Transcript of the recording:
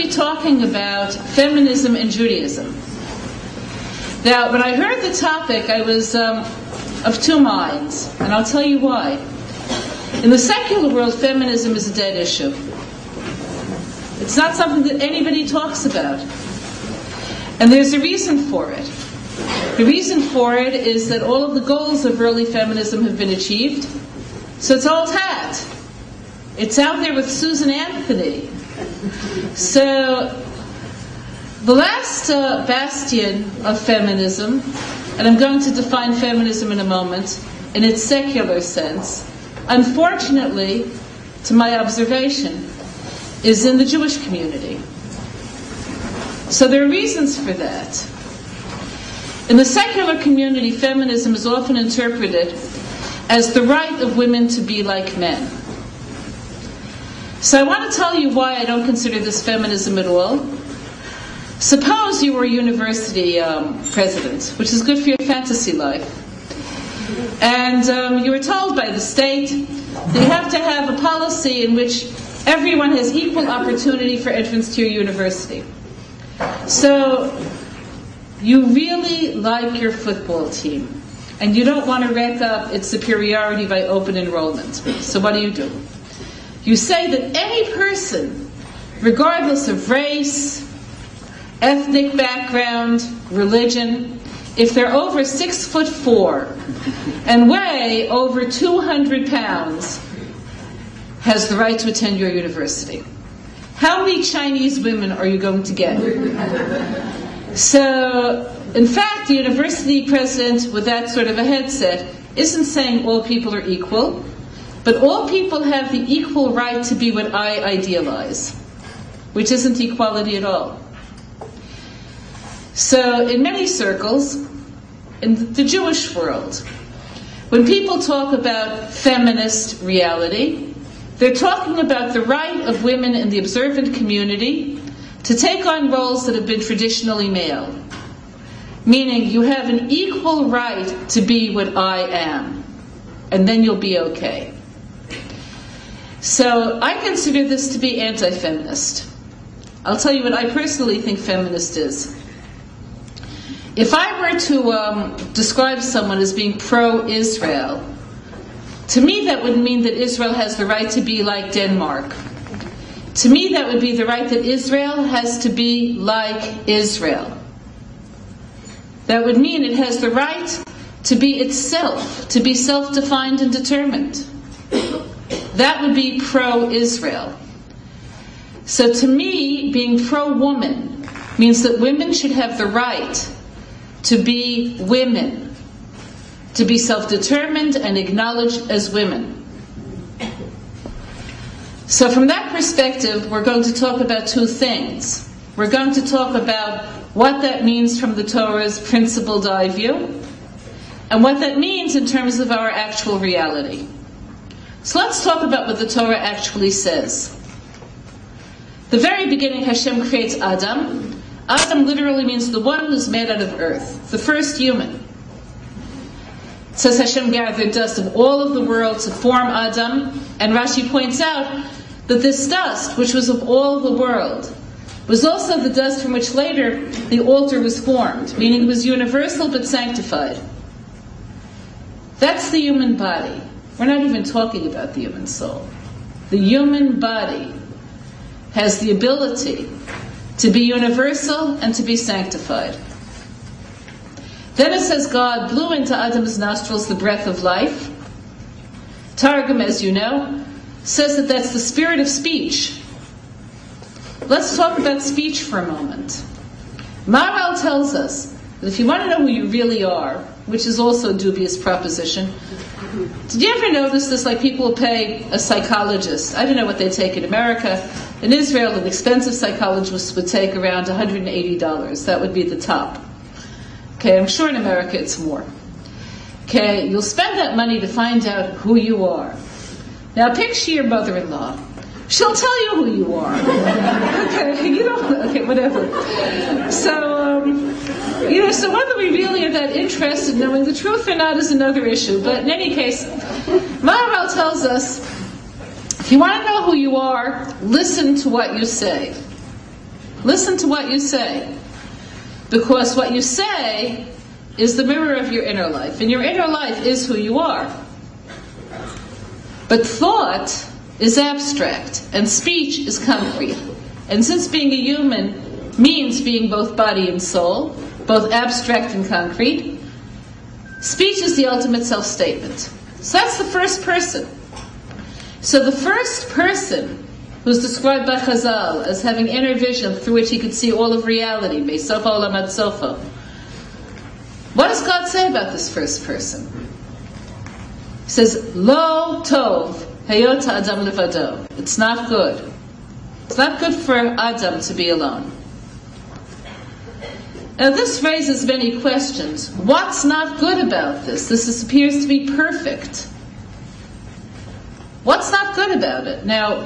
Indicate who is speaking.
Speaker 1: be talking about feminism and Judaism. Now, when I heard the topic, I was of two minds, and I'll tell you why. In the secular world, feminism is a dead issue. It's not something that anybody talks about. And there's a reason for it. The reason for it is that all of the goals of early feminism have been achieved, so it's old hat. It's out there with Susan Anthony. So the last bastion of feminism, and I'm going to define feminism in a moment, in its secular sense, unfortunately, to my observation, is in the Jewish community. So there are reasons for that. In the secular community, feminism is often interpreted as the right of women to be like men. So I want to tell you why I don't consider this feminism at all. Suppose you were a university president, which is good for your fantasy life, and you were told by the state that you have to have a policy in which everyone has equal opportunity for entrance to your university. So you really like your football team, and you don't want to rack up its superiority by open enrollment. So what do? You say that any person, regardless of race, ethnic background, religion, if they're over 6'4" and weigh over 200 pounds, has the right to attend your university. How many Chinese women are you going to get? So, in fact, the university president with that sort of a headset isn't saying all people are equal, but all people have the equal right to be what I idealize, which isn't equality at all. So, in many circles, in the Jewish world, when people talk about feminist reality, they're talking about the right of women in the observant community to take on roles that have been traditionally male. Meaning, you have an equal right to be what I am, and then you'll be okay. So, I consider this to be anti-feminist. I'll tell you what I personally think feminist is. If I were to describe someone as being pro-Israel, to me that would mean that Israel has the right to be like Denmark. To me that would be the right that Israel has to be like Israel. That would mean it has the right to be itself, to be self-defined and determined. That would be pro-Israel. So to me, being pro-woman means that women should have the right to be women, to be self-determined and acknowledged as women. So from that perspective, we're going to talk about two things. We're going to talk about what that means from the Torah's principled eye view, and what that means in terms of our actual reality. So let's talk about what the Torah actually says. The very beginning, Hashem creates Adam. Adam literally means the one who's made out of earth, the first human. It says Hashem gathered dust of all of the world to form Adam, and Rashi points out that this dust, which was of all the world, was also the dust from which later the altar was formed, meaning it was universal but sanctified. That's the human body. We're not even talking about the human soul. The human body has the ability to be universal and to be sanctified. Then it says God blew into Adam's nostrils the breath of life. Targum, as you know, says that that's the spirit of speech. Let's talk about speech for a moment. Maral tells us that if you want to know who you really are, which is also a dubious proposition, did you ever notice this? Like people pay a psychologist. I don't know what they take in America. In Israel, an expensive psychologist would take around $180. That would be the top. Okay, I'm sure in America it's more. Okay, you'll spend that money to find out who you are. Now picture your mother-in-law. She'll tell you who you are. Okay, whatever. So, so whether we really are that interested in knowing the truth or not is another issue. But in any case, Maharal tells us, if you want to know who you are, listen to what you say. Listen to what you say. Because what you say is the mirror of your inner life. And your inner life is who you are. But thought is abstract, and speech is concrete. And since being a human means being both body and soul, both abstract and concrete, speech is the ultimate self-statement. So that's the first person. So the first person who's described by Chazal as having inner vision through which he could see all of reality, Mesofa Olam Ad Sofa. What does God say about this first person? He says, Lo Tov Hayot Adam Levado. It's not good. It's not good for Adam to be alone. Now this raises many questions. What's not good about this? This appears to be perfect. What's not good about it? Now,